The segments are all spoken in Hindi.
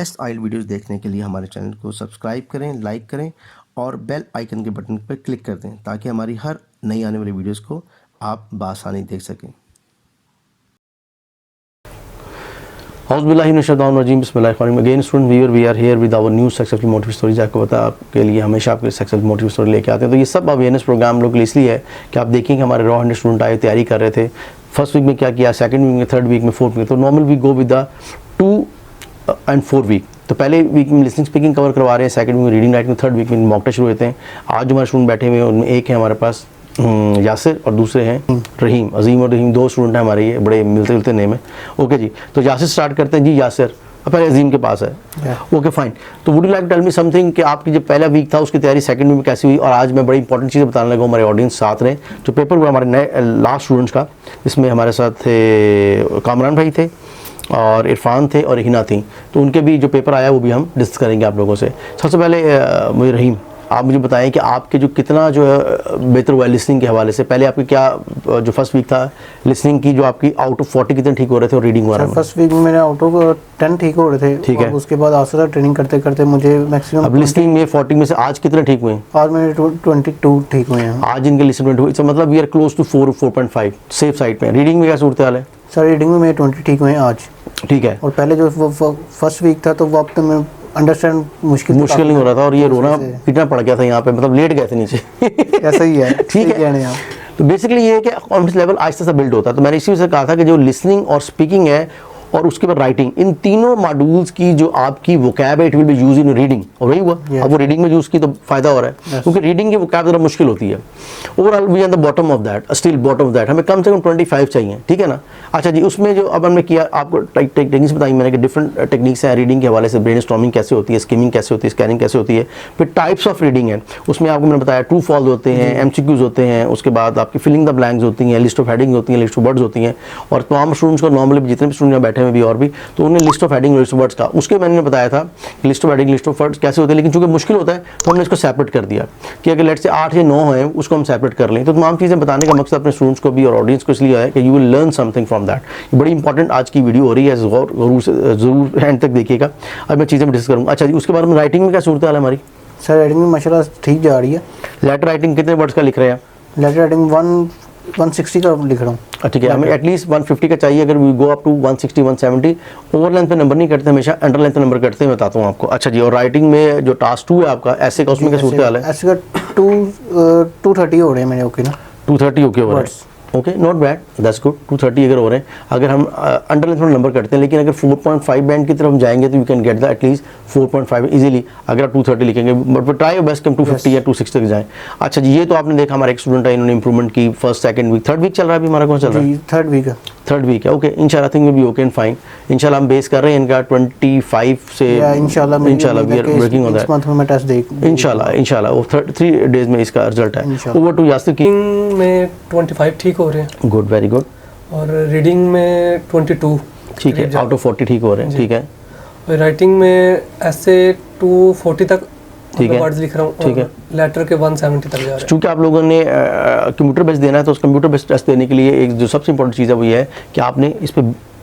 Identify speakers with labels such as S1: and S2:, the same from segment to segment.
S1: लेटेस्ट आइल वीडियोस देखने के लिए हमारे चैनल को सब्सक्राइब करें, लाइक करें और बेल आइकन के बटन पर क्लिक कर दें ताकि हमारी हर नई आने वाली वीडियोस को आप बआसानी देख सकें।
S2: औज़ुबिल्लाहिमिनश्शैतानिर्रजीम बिस्मिल्लाहिर्रहमानिर्रहीम। Again student viewer, we are here with our new successful motive stories. आपको पता है आपके लिए हमेशा आपके सक्सेसफुल मोटिव स्टोरी लेके आते हैं। तो ये सब अवेयरनेस प्रोग्राम लोग इसलिए है कि आप देखेंगे हमारे रॉ हंड्रेड स्टूडेंट आए, तैयारी कर रहे थे। फर्स्ट वीक में क्या किया, सेकंड वीक में, थर्ड वीक में, फोर्थ वीक। तो normal we go with the 2 and 4 week. तो पहले वीक में लिसनिंग स्पीकिंग कवर करवा रहे हैं, सेकंड वीक में रीडिंग राइटिंग, थर्ड वीक में मॉक टेस्ट शुरू होते हैं। आज जो हमारे स्टूडेंट बैठे हुए हैं उनमें एक है हमारे पास यासिर और दूसरे हैं रहीम। अजीम और रहीम दो स्टूडेंट हैं हमारे, ये बड़े मिलते जुलते नेम है। ओके जी, तो यासिर स्टार्ट करते हैं। जी यासिर, पहले अजीम के पास है। Okay fine. तो would you like tell me something कि आपकी जो पहला वीक था उसकी तैयारी सेकंड वीक में कैसी हुई? और आज मैं बड़ी इंपॉर्टेंट चीज़ें बताने लगा हूँ, हमारे ऑडियंस साथ रहे। जो पेपर हुआ हमारे नए लास्ट स्टूडेंट्स का, इसमें हमारे साथ थे कामरान भाई थे और इरफान थे और हिना थी। तो उनके भी जो पेपर आया वो भी हम डिस्कस करेंगे आप लोगों से। सबसे पहले मुझे रहीम, आप मुझे बताएं कि आपके जो कितना जो है बेहतर हुआ है लिसनिंग के हवाले से। पहले आपकी क्या जो फर्स्ट वीक था लिसनिंग की, जो आपकी आउट ऑफ 40 कितने ठीक हो रहे थे और रीडिंग वाला?
S3: फर्स्ट वीक में मेरे आउट ऑफ 10 ठीक हो रहे थे।
S2: ठीक है।
S3: उसके बाद आस्ते ट्रेनिंग करते करते मुझे मैक्सिमम
S2: अब लिसनिंग में 40 में से आज कितने ठीक हुए?
S3: आज मेरे 22 ठीक हुए हैं।
S2: आज इनके लिसनिंग 22, इसका मतलब we are close to 4.5 safe side पे। रीडिंग में क्या सूरत हाल है?
S3: सर रीडिंग में मेरे 20 ठीक हुए हैं आज।
S2: ठीक है।
S3: और पहले जो फर्स्ट वीक था तो वो वक्त में अंडरस्टैंड मुश्किल
S2: नहीं हो रहा था और ये रोना पीटना पड़ गया था यहाँ पे, मतलब लेट गए थे नीचे।
S3: ऐसा ही है।
S2: ठीक है। तो बेसिकली ये है कि कॉन्फिडेंस लेवल आहिस्ता सा बिल्ड होता है। तो मैंने इसी से कहा था कि जो लिसनिंग और स्पीकिंग है और उसके बाद राइटिंग, इन तीनों मॉड्यूल्स की जो आपकी वोकैब है it will be use in reading. और वही हुआ। अब वो रीडिंग में यूज़ की तो फायदा हो रहा है, क्योंकि रीडिंग की वोकैब ज़रा मुश्किल होती है। Overall we are the bottom of that, still bottom of that. हमें कम से कम 25 चाहिए, ठीक है ना? अच्छा जी, उसमें जो अब हमने किया आपको टेक्निक्स बताई मैंने कि डिफरेंट टेक्निक्स हैं रीडिंग के हवाले से। ब्रेन स्टॉर्मिंग कैसे होती है, स्किमिंग कैसे होती है, स्कैनिंग कैसे होती है। फिर टाइप्स ऑफ रीडिंग है, उसमें आपको मैंने बताया ट्रू फॉल्स होते हैं, MCQs होते हैं, उसके बाद आपकी फिलिंग द ब्लैंक्स होती हैं, लिस्ट ऑफ हेडिंग होती हैं, लिस्ट ऑफ वर्ड्स होती हैं। और तमाम स्टूडेंट्स को नॉर्मली जितने भी स्टूडेंट बैठे हुए भी और भी, तो उन्हें list of heading, list of words का, उसके मैंने बताया था कि list of heading, list of words कैसे होते हैं। लेकिन चूंकि मुश्किल होता है तो हमने इसको सेपरेट कर दिया कि अगर लेट से 8 या 9 है उसको हम सेपरेट कर लें। तो तमाम चीज़ें बताने का मकसद अपने स्टूडेंट्स को भी और ऑडियंस को इसलिए है कि you will learn something from that. बड़ी इंपॉर्टेंट आज की वीडियो हो रही है, जरूर एंड तक देखिएगा। अब मैं चीज़ें डिस्कस करूँगा। अच्छा जी, उसके बाद में राइटिंग में क्या सूरत हाल है हमारी?
S3: सर राइटिंग में माशाल्लाह ठीक जा रही है।
S2: लेटर राइटिंग कितने वर्ड्स का लिख रहे हैं?
S3: लेटर राइटिंग 160 का लिख रहा हूँ।
S2: ठीक है, हमें एटलीस्ट 150 का चाहिए। अगर we go up to 160 170, over length पे नंबर नहीं करते, हमेशा अंडर लेंथ पे नंबर करते हैं, मैं बताता हूँ आपको। अच्छा जी, और राइटिंग में जो टास्क 2 है आपका ऐसे का, उसमें क्या सूरत हाल है?
S3: ऐसे का 230 हो रहे हैं मेरे। ओके ना,
S2: 230 ओके हो रहा है। Okay, not bad, that's good. 230 अगर हो रहे हैं, अगर हम अंडर लेंथ में नंबर करते हैं, लेकिन अगर 4.5 बैंड की तरफ हम जाएंगे तो you can get the at least 4.5 easily अगर आप 230 लिखेंगे। बट ट्राई योर बेस्ट कि हम 250 या 260 तक जाएं। अच्छा जी, ये तो आपने देखा हमारे एक स्टूडेंट है, इन्होंने इंप्रूवमेंट की first second week. Third week चल रहा है अभी हमारा, कौन चल रहा है?
S3: थर्ड वीक है।
S2: थर्ड वीक है। ओके, इंशाल्लाह think will be okay and fine. इंशाल्लाह हम बेस कर रहे हैं इनका 25 से
S3: इंशाल्लाह
S2: we are working on that.
S3: Month में मैं टेस्ट देख
S2: इंशाल्लाह वो 3 डेज में इसका रिजल्ट है। ओवर टू यासिर की।
S4: में 25 ठीक हो रहे हैं।
S2: Good, very good.
S4: और रीडिंग में 22
S2: ठीक है, आउट ऑफ 40 ठीक हो रहे हैं। ठीक है।
S4: और राइटिंग में ऐसे 240 तक वर्ड्स लिख रहा हूँ।
S2: ठीक है।
S4: लेटर के 170 तक जा रहे हैं।
S2: चूँकि आप लोगों ने कंप्यूटर बेस्ड देना है तो उस कंप्यूटर बेस्ड टेस्ट देने के लिए एक जो सबसे इंपॉर्टेंट चीज़ है वो ये है कि आपने इस पर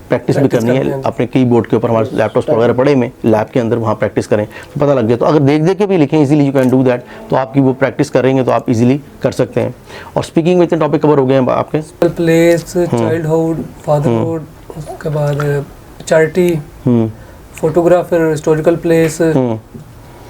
S2: प्रैक्टिस भी करनी है। अपने कीबोर्ड के ऊपर हमारे लैपटॉप्स वगैरह पड़े में लैब के अंदर, वहाँ प्रैक्टिस करें तो पता लग जाए। तो अगर देख देख के भी लिखें easily, you can do that. तो आपकी वो प्रैक्टिस करेंगे तो आप इजीली कर सकते हैं। और स्पीकिंग में इतने टॉपिक कवर हो गए हैं आपके?
S4: प्लेस, चाइल्डहुड, फादरहुड, उसके बाद चैरिटी, फोटोग्राफर, हिस्टोरिकल प्लेस,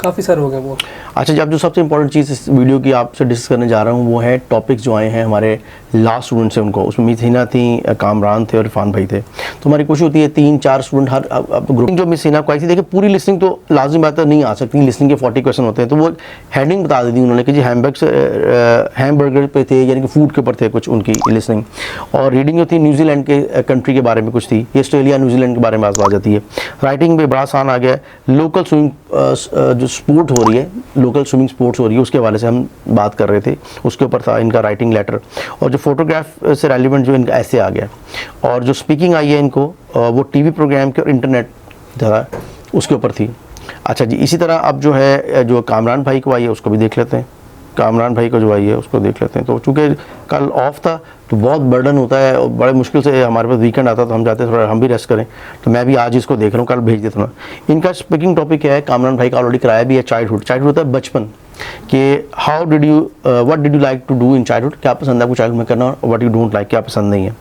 S4: काफ़ी सारे हो गए वो।
S2: अच्छा, जब जो सबसे इंपॉर्टेंट चीज़ इस वीडियो की आपसे डिस्कस करने जा रहा हूँ वो है टॉपिक्स जो आए हैं हमारे लास्ट स्टूडेंट से उनको। उसमें मिस हिना थी, कामरान थे और इरफान भाई थे। तो हमारी कोशिश होती है 3-4 स्टूडेंट हर ग्रुप। जो मिस हिना को आई थी, देखिए पूरी लिस्टिंग तो लाजिम बात है नहीं आ सकती, लिस्टिंग के 40 क्वेश्चन होते हैं। तो वो हेडिंग बता दी थी उन्होंने कि जी हैमबर्गर पे थे, यानी कि फूड के ऊपर थे कुछ उनकी लिस्टिंग। और रीडिंग जो थी न्यूजीलैंड के कंट्री के बारे में कुछ थी, ऑस्ट्रेलिया न्यूजीलैंड के बारे में बात जाती है। राइटिंग में बड़ा आसान आ गया। लोकल स्विमिंग जो स्पोर्ट हो रही है, लोकल स्विमिंग स्पोर्ट्स हो रही है, उसके हवाले से हम बात कर रहे थे, उसके ऊपर था इनका राइटिंग लेटर। और जो फोटोग्राफ से रेलिवेंट जो इनका ऐसे आ गया। और जो स्पीकिंग आई है इनको वो टीवी प्रोग्राम के और इंटरनेट था उसके ऊपर थी। अच्छा जी, इसी तरह अब जो है जो कामरान भाई को आई है उसको भी देख लेते हैं। कामरान भाई को जो आई है उसको देख लेते हैं। तो चूँकि कल ऑफ था तो बहुत बर्डन होता है और बड़े मुश्किल से हमारे पास वीकेंड आता तो हम चाहते हैं थोड़ा हम भी रेस्ट करें, तो मैं भी आज इसको देख रहा हूँ, कल भेज देता हूँ। इनका स्पीकिंग टॉपिक क्या है, कामरान भाई का ऑलरेडी कराया भी है, चाइल्डहुड। चाइल्डहुड होता है बचपन, कि how did you what did you like to do in childhood, क्या पसंद है आपको चाइल्डहुड में करना, और व्हाट यू डोंट लाइक, क्या पसंद नहीं है।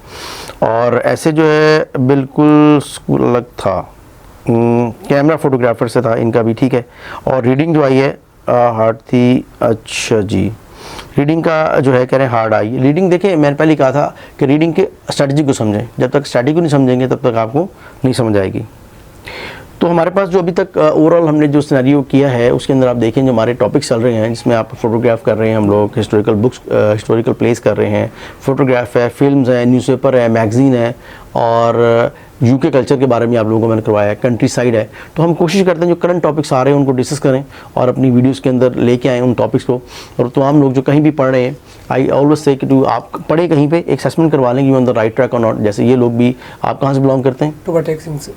S2: और ऐसे जो है बिल्कुल स्कूल अलग था, कैमरा फोटोग्राफर से था इनका भी, ठीक है। और रीडिंग जो आई है हार्ड थी, अच्छा जी, रीडिंग का जो है कह रहे हैं हार्ड आई। रीडिंग देखें, मैंने पहले कहा था कि रीडिंग के स्ट्रेटजी को समझें, जब तक स्ट्रेटजी को नहीं समझेंगे तब तक आपको नहीं समझ आएगी। तो हमारे पास जो अभी तक ओवरऑल हमने जो सिनेरियो किया है उसके अंदर आप देखें जो हमारे टॉपिक्स चल रहे हैं, जिसमें आप फोटोग्राफ कर रहे हैं, हम लोग हिस्टोरिकल बुक्स हिस्टोरिकल प्लेस कर रहे हैं, फोटोग्राफ है, फिल्म्स है, न्यूज़पेपर है, मैगज़ीन है, और यूके कल्चर के बारे में आप लोगों को मैंने करवाया है, कंट्री साइड है। तो हम कोशिश करते हैं जो करंट टॉपिक्स आ रहे हैं उनको डिस्कस करें और अपनी वीडियोस के अंदर लेके आएँ उन टॉपिक्स को। और तो हम लोग जो कहीं भी पढ़ रहे हैं, आई ऑलवेज से कि टू आप पढ़े कहीं पे एक असेसमेंट करवा लें कि you on the right track और नॉट। जैसे ये लोग भी, आप कहाँ से बिलोंग करते हैं?
S4: टोबा टेक्सिंग से।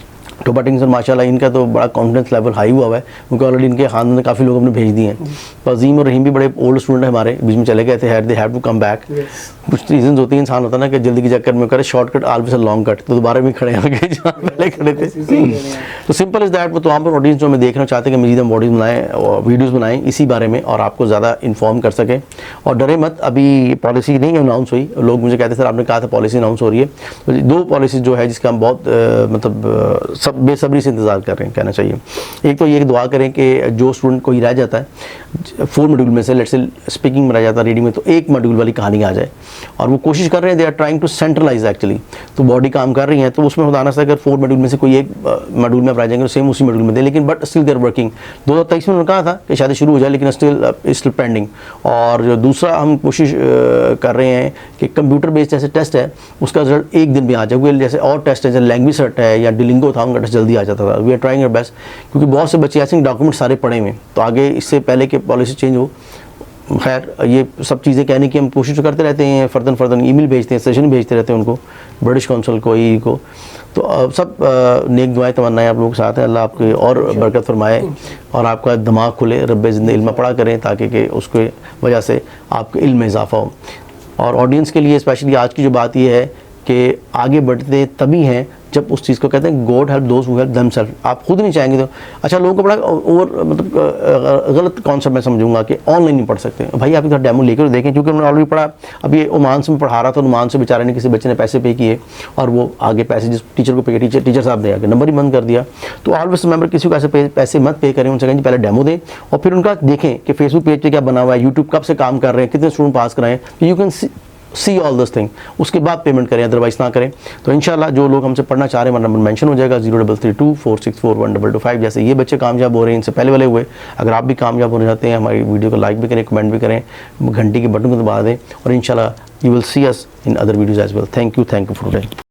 S2: टोबा टेक्सिंग, माशाल्लाह इनका तो बड़ा कॉन्फिडेंस लेवल हाई हुआ है, क्योंकि ऑलरेडी इनके खानदान में काफ़ी लोग अपने भेज दिए हैं। अजीम और रहीम भी बड़े ओल्ड स्टूडेंट है हमारे, बीच में चले गए थे, they have to come back. कुछ रीजन होती है, इंसान होता है ना कि जल्दी के चक्कर में करे शॉर्टकट ऑलवेज लॉन्ग कट, तो दोबारा भी खड़े होंगे जहाँ पहले खड़े थे। तो सिंपल इज़ दैट। वो तमाम पर ऑडियंस जो हमें देखना चाहते हैं कि मजीद हम बॉडीज़ बनाएं और वीडियोज़ बनाएं इसी बारे में और आपको ज़्यादा इन्फॉर्म कर सकें। और डरे मत, अभी पॉलिसी नहीं अनाउंस हुई। लोग मुझे कहते सर आपने कहा था पॉलिसी अनाउंस हो रही है, तो 2 पॉलिसी जो है जिसका हम बहुत मतलब सब बेसब्री से इंतज़ार कर रहे हैं कहना चाहिए। एक तो ये दुआ करें कि जो स्टूडेंट कोई रह जाता है 4 मॉड्यूल में से, लेट्स से स्पीकिंग में रह जाता है, रीडिंग में, तो 1 मॉड्यूल वाली कहानी आ जाए। और वो कोशिश कर रहे हैं, they are trying to centralise actually, तो बॉडी काम कर रही है, तो उसमें खुदा ना अगर 4 मॉड्यूल में से कोई एक मॉड्यूल में आप रह जाएंगे तो सेम उसी मॉड्यूल में दे, लेकिन बट स्टिल देर वर्किंग। 2023 में उन्होंने कहा था कि शायद शुरू हो जाए, लेकिन स्टिल पेंडिंग। और जो दूसरा हम कोशिश कर रहे हैं कि कंप्यूटर बेस्ड जैसे टेस्ट है उसका रिजल्ट 1 दिन में आ जाए, जैसे और टेस्ट है जैसे लैंग्वेज सेट है या डिलिंगो था, उनका टेस्ट जल्दी आ जाता था। We are trying our best, क्योंकि बहुत से बच्चे ऐसे डॉक्यूमेंट सारे पढ़े हुए, तो आगे इससे पहले कि पॉलिसी चेंज हो, खैर ये सब चीज़ें कहने की हम कोशिश करते रहते हैं, फर्दन ईमेल भेजते हैं, सेशन भेजते रहते हैं उनको, ब्रिटिश काउंसिल को, ई को। तो सब नेक दुआएं तमन्नाएं आप लोगों के साथ हैं। अल्लाह आपके और बरकत फरमाए और आपका दिमाग खुले, रब्बे ज़िंदगी इल्म पढ़ा करें, ताकि कि उसके वजह से आपके इल्म में इजाफा हो। और ऑडियंस के लिए स्पेशली आज की जो बात ये है कि आगे बढ़ते तभी हैं जब उस चीज़ को कहते हैं God help those who help themselves. आप खुद नहीं चाहेंगे तो अच्छा, लोगों को बड़ा और मतलब गलत कॉन्सेप्ट मैं समझूंगा कि ऑनलाइन नहीं पढ़ सकते। भाई आप इधर डेमो लेकर देखें, क्योंकि उन्होंने ऑलरेडी पढ़ा। अब ये ओमान से मैं पढ़ा रहा था, ओमान से बेचारे ने किसी बच्चे ने पैसे पे किए और वो आगे पैसे जिस टीचर को पे किए, टीचर साहब ने आगे नंबर ही बंद कर दिया। तो ऑलवेज मेंबर किसी को ऐसे पैसे मत पे करें, उनसे कहें पहले डेमो दें और फिर उनका देखें कि फेसबुक पेज पर क्या बना हुआ है, यूट्यूब कब से काम कर रहे हैं, कितने स्टूडेंट पास कराएं, you can see all this thing, उसके बाद पेमेंट करें, अदरवाइज ना करें। तो इंशाल्लाह जो लोग हमसे पढ़ना चाह रहे हैं, हमारा नंबर मेंशन हो जाएगा 033246412225। जैसे ये बच्चे कामयाब हो रहे हैं, इनसे पहले वाले हुए, अगर आप भी कामयाब होना चाहते हैं, हमारी वीडियो को लाइक भी करें, कमेंट भी करें, घंटी के बटन को दबा दें और इंशाल्लाह you will see us in other videos as well. Thank you for today.